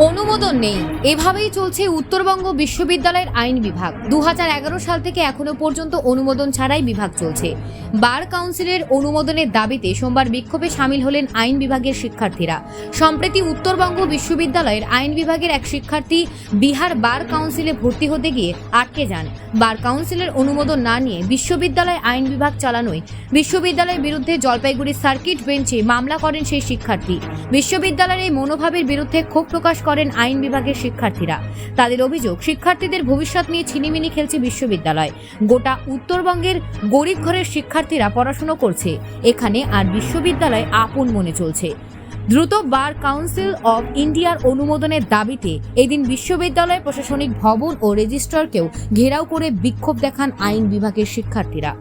অনুমোদন নেই, এভাবেই চলছে উত্তরবঙ্গ বিশ্ববিদ্যালয়ের আইন বিভাগ। 2011 সাল থেকে এখনো পর্যন্ত অনুমোদন ছাড়াই বিভাগ চলছে। বার কাউন্সিলের অনুমোদনের দাবিতে সোমবার বিক্ষোভে সামিল হলেন আইন বিভাগের শিক্ষার্থীরা। সম্প্রতি উত্তরবঙ্গ বিশ্ববিদ্যালয়ের আইন বিভাগের এক শিক্ষার্থী বিহার বার কাউন্সিলে ভর্তি হতে গিয়ে আটকে যান। বার কাউন্সিলের অনুমোদন না নিয়ে বিশ্ববিদ্যালয় আইন বিভাগ চালানোয় বিশ্ববিদ্যালয়ের বিরুদ্ধে জলপাইগুড়ি সার্কিট বেঞ্চে মামলা করেন সেই শিক্ষার্থী। বিশ্ববিদ্যালয়ের এই মনোভাবের বিরুদ্ধে ক্ষোভ প্রকাশ করেন আইন বিভাগের শিক্ষার্থীরা। তাদের অভিযোগ, শিক্ষার্থীদের ভবিষ্যৎ নিয়ে ছিনিমিনি খেলছে বিশ্ববিদ্যালয়। গোটা উত্তরবঙ্গের গরিব ঘরের শিক্ষার্থীরা পড়াশোনা করছে, এখানে আর বিশ্ববিদ্যালয় আপন মনে চলছে। দ্রুত বার কাউন্সিল অব ইন্ডিয়ার অনুমোদনের দাবিতে এদিন বিশ্ববিদ্যালয় প্রশাসনিক ভবন ও রেজিস্ট্রারকেও ঘেরাও করে বিক্ষোভ দেখান আইন বিভাগের শিক্ষার্থীরা।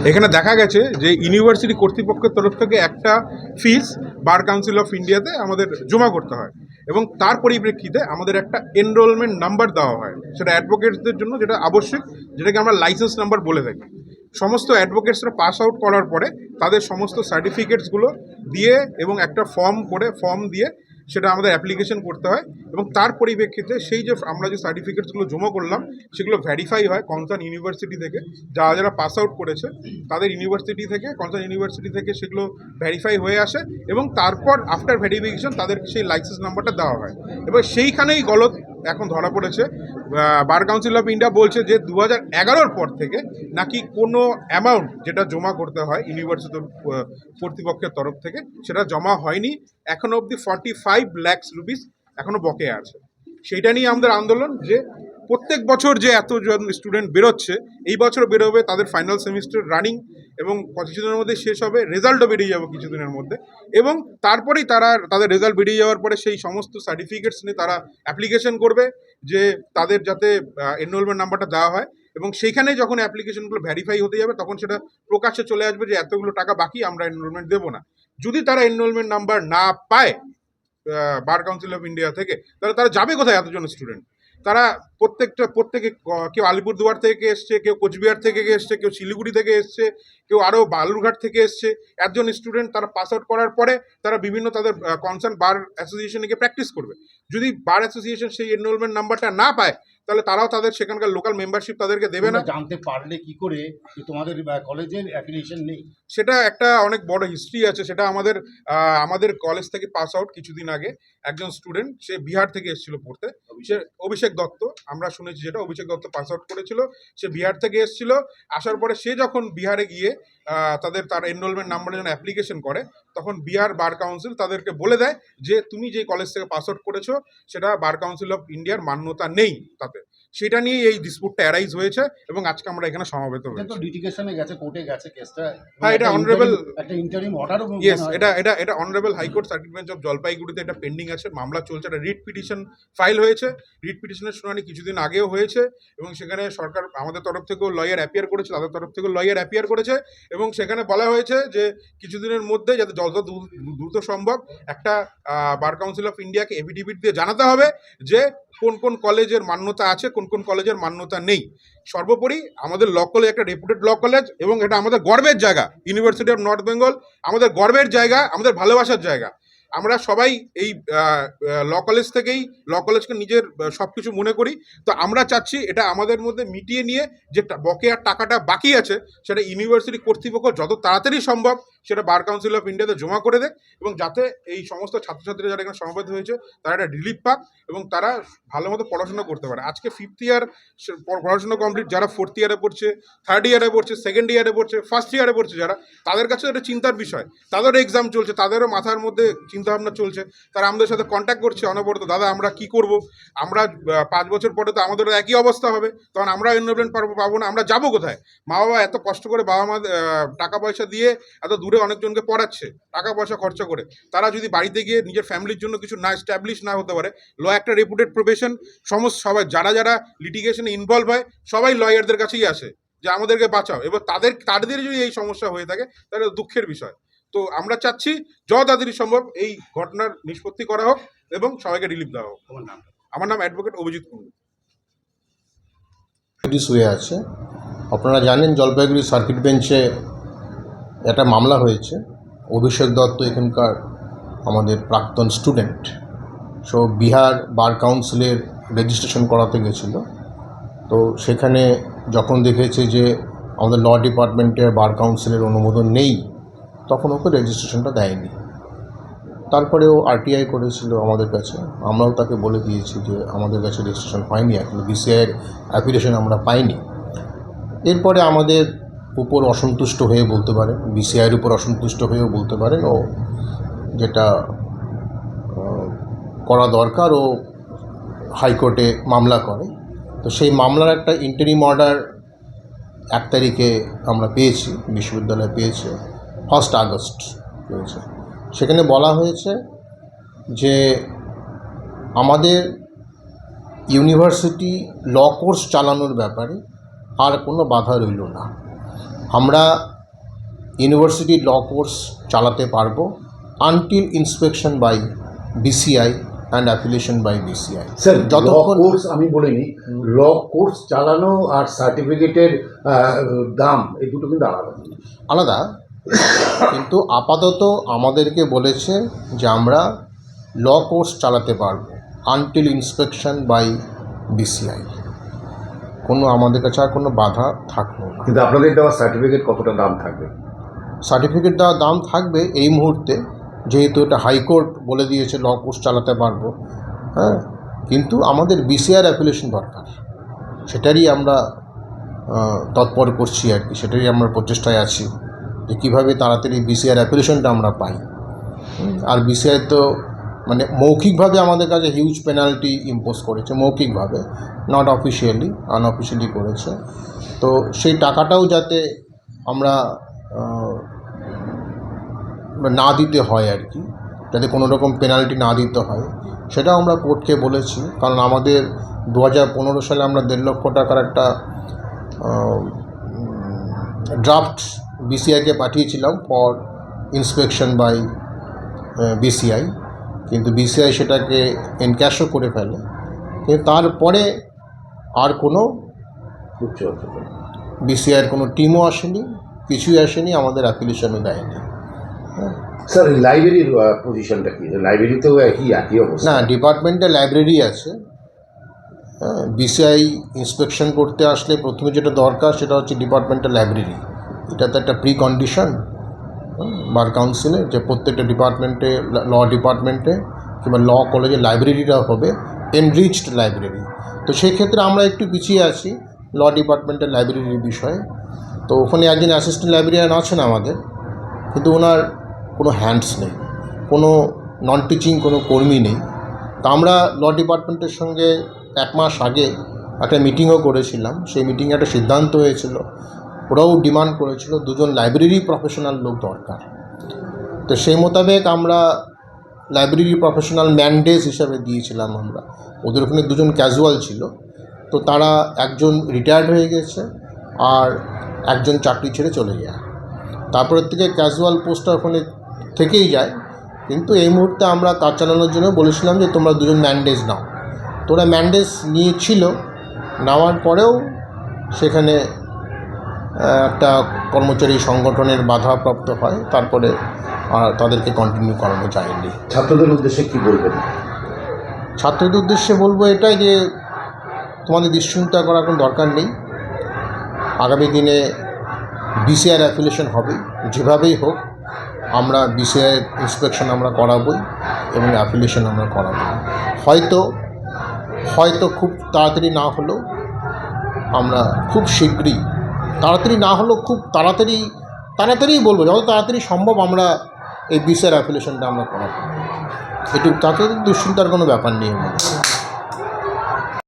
এখানে দেখা গেছে যে ইউনিভার্সিটি কর্তৃপক্ষের তরফ থেকে একটা ফিস বার কাউন্সিল অফ ইন্ডিয়াতে আমাদের জমা করতে হয় এবং তার পরিপ্রেক্ষিতে আমাদের একটা এনরোলমেন্ট নাম্বার দেওয়া হয়, সেটা অ্যাডভোকেটসদের জন্য যেটা আবশ্যক, যেটাকে আমরা লাইসেন্স নাম্বার বলে থাকি। সমস্ত অ্যাডভোকেটসরা পাস আউট করার পরে তাদের সমস্ত সার্টিফিকেটসগুলো দিয়ে এবং একটা ফর্ম দিয়ে সেটা আমাদের অ্যাপ্লিকেশন করতে হয় এবং তার পরিপ্রেক্ষিতে সেই যে আমরা যে সার্টিফিকেটসগুলো জমা করলাম সেগুলো ভেরিফাই হয় কনসার্ন ইউনিভার্সিটি থেকে। যারা পাস আউট করেছে তাদের কনসার্ন ইউনিভার্সিটি থেকে সেগুলো ভেরিফাই হয়ে আসে এবং তারপর আফটার ভেরিফিকেশন তাদেরকে সেই লাইসেন্স নাম্বারটা দেওয়া হয়। এবার সেইখানেই গলত এখন ধরা পড়েছে। বার কাউন্সিল অফ ইন্ডিয়া বলছে যে 2011 পর থেকে নাকি কোনো অ্যামাউন্ট যেটা জমা করতে হয় ইউনিভার্সিটি কর্তৃপক্ষের তরফ থেকে সেটা জমা হয়নি। এখনও অবধি 45 লাখ রুপিস এখনও বকেয়া আছে। সেইটা নিয়ে আমাদের আন্দোলন যে প্রত্যেক বছর যে এতজন স্টুডেন্ট বেরোচ্ছে, এই বছর বেরোবে, তাদের ফাইনাল সেমিস্টার রানিং এবং কিছুদিনের মধ্যে শেষ হবে, রেজাল্টও বেরিয়ে যাবে কিছুদিনের মধ্যে, এবং তারপরেই তাদের রেজাল্ট বেরিয়ে যাওয়ার পরে সেই সমস্ত সার্টিফিকেটস নিয়ে তারা অ্যাপ্লিকেশন করবে যে তাদের যাতে এনরোলমেন্ট নাম্বারটা দেওয়া হয় এবং সেইখানে যখন অ্যাপ্লিকেশনগুলো ভেরিফাই হতে যাবে তখন সেটা প্রকাশ্যে চলে আসবে যে এতগুলো টাকা বাকি, আমরা এনরোলমেন্ট দেবো না। যদি তারা এনরোলমেন্ট নাম্বার না পায় বার কাউন্সিল অফ ইন্ডিয়া থেকে, তাহলে তারা যাবে কোথায়? এতজন স্টুডেন্ট তারা প্রত্যেকে কেউ আলিপুরদুয়ার থেকে এসছে, কেউ কোচবিহার থেকে এসছে, কেউ শিলিগুড়ি থেকে এসছে, কেউ আরও বালুরঘাট থেকে এসছে। একজন স্টুডেন্ট তারা পাস আউট করার পরে তারা বিভিন্ন তাদের কনসার্ন বার অ্যাসোসিয়েশনে গিয়ে প্র্যাকটিস করবে। যদি বার অ্যাসোসিয়েশন সেই এনরোলমেন্ট নাম্বারটা না পায় তাহলে তারাও তাদের সেখানকার লোকাল মেম্বারশিপ তাদেরকে দেবে না। জানতে পারলে কি করে যে তোমাদের কলেজের অ্যাফিলিয়েশন নেই? সেটা একটা অনেক বড় হিস্ট্রি আছে। সেটা আমাদের কলেজ থেকে পাস আউট কিছুদিন আগে একজন স্টুডেন্ট, সে বিহার থেকে এসেছিল পড়তে, সে অভিষেক দত্ত, আমরা শুনেছি যেটা অভিষেক দত্ত পাস আউট করেছিল, সে বিহার থেকে এসেছিল। আসার পরে সে যখন বিহারে গিয়ে তার এনরোলমেন্ট নাম্বারের জন্য অ্যাপ্লিকেশন করে, তখন বিহার বার কাউন্সিল তাদেরকে বলে দেয় যে তুমি যে কলেজ থেকে পাস আউট করেছো সেটা বার কাউন্সিল অফ ইন্ডিয়ার মান্যতা নেই তাতে। সেটা নিয়ে এই ডিসপুটটা অ্যারাইজ হয়েছে এবং আজকে আমরা এখানে সমবেত হয়েছি। এটা তো লিটিগেশনে গেছে, কোর্টে গেছে কেসটা। হ্যাঁ, এটা অনারেবল একটা ইন্টারিম অর্ডারও। ইয়েস, এটা honourable high court circuit bench of জলপাইগুড়িতে এটা পেন্ডিং আছে, মামলা চলছে। একটা রিট পিটিশন ফাইল হয়েছে, রিট পিটিশনের শুনানি কিছুদিন আগেও হয়েছে এবং সেখানে সরকার আমাদের তরফ থেকেও লয়ার অ্যাপিয়ার করেছে, তাদের তরফ থেকেও লয়ার অ্যাপিয়ার করেছে এবং সেখানে বলা হয়েছে যে কিছুদিনের মধ্যে যাতে যত দ্রুত সম্ভব একটা বার কাউন্সিল অফ ইন্ডিয়াকে এফিডেভিট দিয়ে জানাতে হবে যে কোন কোন কলেজের মান্যতা আছে, কোন কোন কলেজের মান্যতা নেই। সর্বোপরি আমাদের ল কলেজ একটা রেপুটেড ল কলেজ এবং এটা আমাদের গর্বের জায়গা। ইউনিভার্সিটি অফ নর্থ বেঙ্গল আমাদের গর্বের জায়গা, আমাদের ভালোবাসার জায়গা। আমরা সবাই এই ল কলেজকে নিজের সব কিছু মনে করি। তো আমরা চাচ্ছি এটা আমাদের মধ্যে মিটিয়ে নিয়ে যে বকেয়ার টাকাটা বাকি আছে সেটা ইউনিভার্সিটি কর্তৃপক্ষ যত তাড়াতাড়ি সম্ভব সেটা বার কাউন্সিল অফ ইন্ডিয়াতে জমা করে দেয় এবং যাতে এই সমস্ত ছাত্রছাত্রীরা যারা এখানে সমবেত হয়েছে তারা একটা রিলিফ পাক এবং তারা ভালো মতো পড়াশোনা করতে পারে। আজকে 5th ইয়ার পড়াশোনা কমপ্লিট, যারা 4th ইয়ারে পড়ছে, 3rd ইয়ারে পড়ছে, 2nd ইয়ারে পড়ছে, 1st ইয়ারে পড়ছে, যারা তাদের কাছে এটা চিন্তার বিষয়। তাদেরও এক্সাম চলছে, তাদেরও মাথার মধ্যে চিন্তাভাবনা চলছে। তারা আমাদের সাথে কন্ট্যাক্ট করছে অনবরত, দাদা আমরা কি করব, আমরা 5 বছর পরে তো আমাদেরও একই অবস্থা হবে, তখন আমরা এনরোলমেন্ট পাবো না, আমরা যাবো কোথায়? মা বাবা এত কষ্ট করে বাবা মা টাকা পয়সা দিয়ে এত দূরে অনেকজনকে পড়াচ্ছে, টাকা পয়সা খরচা করে, তারা যদি বাড়িতে গিয়ে নিজের ফ্যামিলির জন্য কিছু না এস্টাবলিশ না হতে পারে। ল একটা রেপুটেড প্রফেশন, সবাই যারা লিটিগেশনে ইনভলভ হয় সবাই লয়ারদের কাছেই আসে যে আমাদেরকে বাঁচাও। এবার তাদের যদি এই সমস্যা হয়ে থাকে তাহলে দুঃখের বিষয়। তো আমরা চাচ্ছি যত তাড়াতাড়ি সম্ভব এই ঘটনার নিষ্পত্তি করা হোক এবং সবাইকে রিলিফ দেওয়া হোক। আমার নাম অ্যাডভোকেট অভিজিৎ কুণ্ডু। হয়ে আছে, আপনারা জানেন জলপাইগুড়ি সার্কিট বেঞ্চে একটা মামলা হয়েছে অভিষেক দত্ত এখানকার আমাদের প্রাক্তন স্টুডেন্ট। সো বিহার বার কাউন্সিলের রেজিস্ট্রেশন করাতে গেছিলো, তো সেখানে যখন দেখেছে যে আমাদের ল ডিপার্টমেন্টের বার কাউন্সিলের অনুমোদন নেই, তখন ওকে রেজিস্ট্রেশনটা দেয়নি। তারপরে ও আরটিআই করেছিল আমাদের কাছে, আমরাও তাকে বলে দিয়েছি যে আমাদের কাছে রেজিস্ট্রেশন হয়নি, এখন বিসিআইয়ের অ্যাপ্লিকেশন আমরা পাইনি। এরপরে আমাদের উপর অসন্তুষ্ট হয়ে বলতে পারেন, বিসিআইয়ের উপর অসন্তুষ্ট হয়েও বলতে পারেন, ও যেটা করা দরকার ও হাইকোর্টে মামলা করে। তো সেই মামলার একটা ইন্টারিম অর্ডার 1 তারিখে আমরা পেয়েছি, বিশ্ববিদ্যালয় পেয়েছে, 1 আগস্ট পেয়েছে। সেখানে বলা হয়েছে যে আমাদের ইউনিভার্সিটি ল কোর্স চালানোর ব্যাপারে আর কোনো বাধা রইল না, আমরা ইউনিভার্সিটি ল কোর্স চালাতে পারবো until inspection by BCI and affiliation by BCI. Sir law যতক্ষণ কোর্স আমি বলিনি, ল কোর্স চালানো আর সার্টিফিকেটের দাম এই দুটো কিন্তু আলাদা। আলাদা, কিন্তু আপাতত আমাদেরকে বলেছে যে আমরা ল কোর্স চালাতে পারবো আনটিল ইন্সপেকশন বাই বিসিআই, কোনো আমাদের কাছে আর কোনো বাধা থাকলো না। কিন্তু আপনাদের দেওয়া সার্টিফিকেট কতটা দাম থাকবে? সার্টিফিকেট দেওয়ার দাম থাকবে এই মুহূর্তে, যেহেতু এটা হাইকোর্ট বলে দিয়েছে ল কোর্স চালাতে পারবো, হ্যাঁ, কিন্তু আমাদের বিসিআর অ্যাপ্লিকেশন দরকার, সেটারই আমরা তৎপর করছি আর কি, সেটারই আমরা প্রচেষ্টায় আছি যে কীভাবে তাড়াতাড়ি বিসিআর অ্যাপ্লিকেশনটা আমরা পাই। আর বিসিআই তো মানে মৌখিকভাবে আমাদের কাছে হিউজ পেনাল্টি ইম্পোজ করেছে, মৌখিকভাবে, নট অফিসিয়ালি, আনঅফিসিয়ালি করেছে। তো সেই টাকাটাও যাতে আমরা না দিতে হয় আর কি, যাতে কোনো রকম পেনাল্টি না দিতে হয়, সেটাও আমরা কোর্টকে বলেছি। কারণ আমাদের 2015 সালে আমরা 1.5 লক্ষ টাকার একটা ড্রাফট বিসিআইকে পাঠিয়েছিলাম ফর ইন্সপেকশন বাই বিসিআই, কিন্তু বিসিআই সেটাকে এনক্যাশও করে ফেলে। কিন্তু তারপরে আর কোনো বিসিআইয়ের কোনো টিমও আসেনি, কিছুই আসেনি, আমাদের অ্যাপ্লিকেশনও দেয়নি। স্যার লাইব্রেরির পজিশনটা কি? লাইব্রেরিতেও একই অবস্থা? না, ডিপার্টমেন্টে লাইব্রেরি আছে। বিসিআই ইন্সপেকশন করতে আসলে প্রথমে যেটা দরকার সেটা হচ্ছে ডিপার্টমেন্টাল লাইব্রেরি। এটা তো একটা প্রি কন্ডিশন বার কাউন্সিলে, যে প্রত্যেকটা ডিপার্টমেন্টে, ল ডিপার্টমেন্টে কিংবা ল কলেজে লাইব্রেরিটা হবে এনরিচড লাইব্রেরি। তো সেই ক্ষেত্রে আমরা একটু পিছিয়ে আছি ল ডিপার্টমেন্টের লাইব্রেরির বিষয়ে। তো ওখানে একজন অ্যাসিস্ট্যান্ট লাইব্রেরিয়ান আছেন আমাদের, কিন্তু ওনার কোনো হ্যান্ডস নেই, কোনো নন টিচিং কোনো কর্মী নেই। তা আমরা ল ডিপার্টমেন্টের সঙ্গে 1 মাস আগে একটা মিটিংও করেছিলাম। সেই মিটিংয়ে একটা সিদ্ধান্ত হয়েছিল, ওরাও ডিমান্ড করেছিল 2 জন লাইব্রেরি প্রফেশনাল লোক দরকার। তো সেই মোতাবেক আমরা লাইব্রেরি প্রফেশনাল ম্যান্ডেজ হিসাবে দিয়েছিলাম আমরা। ওদের ওখানে 2 জন ক্যাজুয়াল ছিল, তো তারা একজন রিটায়ার্ড হয়ে গেছে আর একজন চাকরি ছেড়ে চলে যায়। তারপরের থেকে ক্যাজুয়াল পোস্টটা ওখানে থেকেই যায়, কিন্তু এই মুহূর্তে আমরা কাজ চালানোর জন্য বলেছিলাম যে তোমরা 2 জন ম্যান্ডেজ নাও। তোরা ম্যান্ডেজ নিয়েছিল, নেওয়ার পরেও সেখানে একটা কর্মচারী সংগঠনের বাধাপ্রাপ্ত হয়, তারপরে আর তাদেরকে কন্টিনিউ করানো যায়নি। ছাত্রদের উদ্দেশ্যে কি বলবেন? ছাত্রদের উদ্দেশ্যে বলবো এটাই যে তোমাদের দুশ্চিন্তা করার কোনো দরকার নেই। আগামী দিনে বিসিআর অ্যাফিলিয়েশন হবে, যেভাবেই হোক আমরা বিসিআর ইন্সপেকশন আমরা করাবই এবং অ্যাফিলিয়েশন আমরা করাবো। হয়তো খুব তাড়াতাড়ি না হলেও আমরা খুব শীঘ্রই, তাড়াতাড়ি না হলেও খুব তাড়াতাড়ি বলবো, যত তাড়াতাড়ি সম্ভব আমরা এই বিসিআর অ্যাফিলিয়েশনটা আমরা করাবো। এটুকু, তাতে দুশ্চিন্তার কোনো ব্যাপার নেই আমাদের।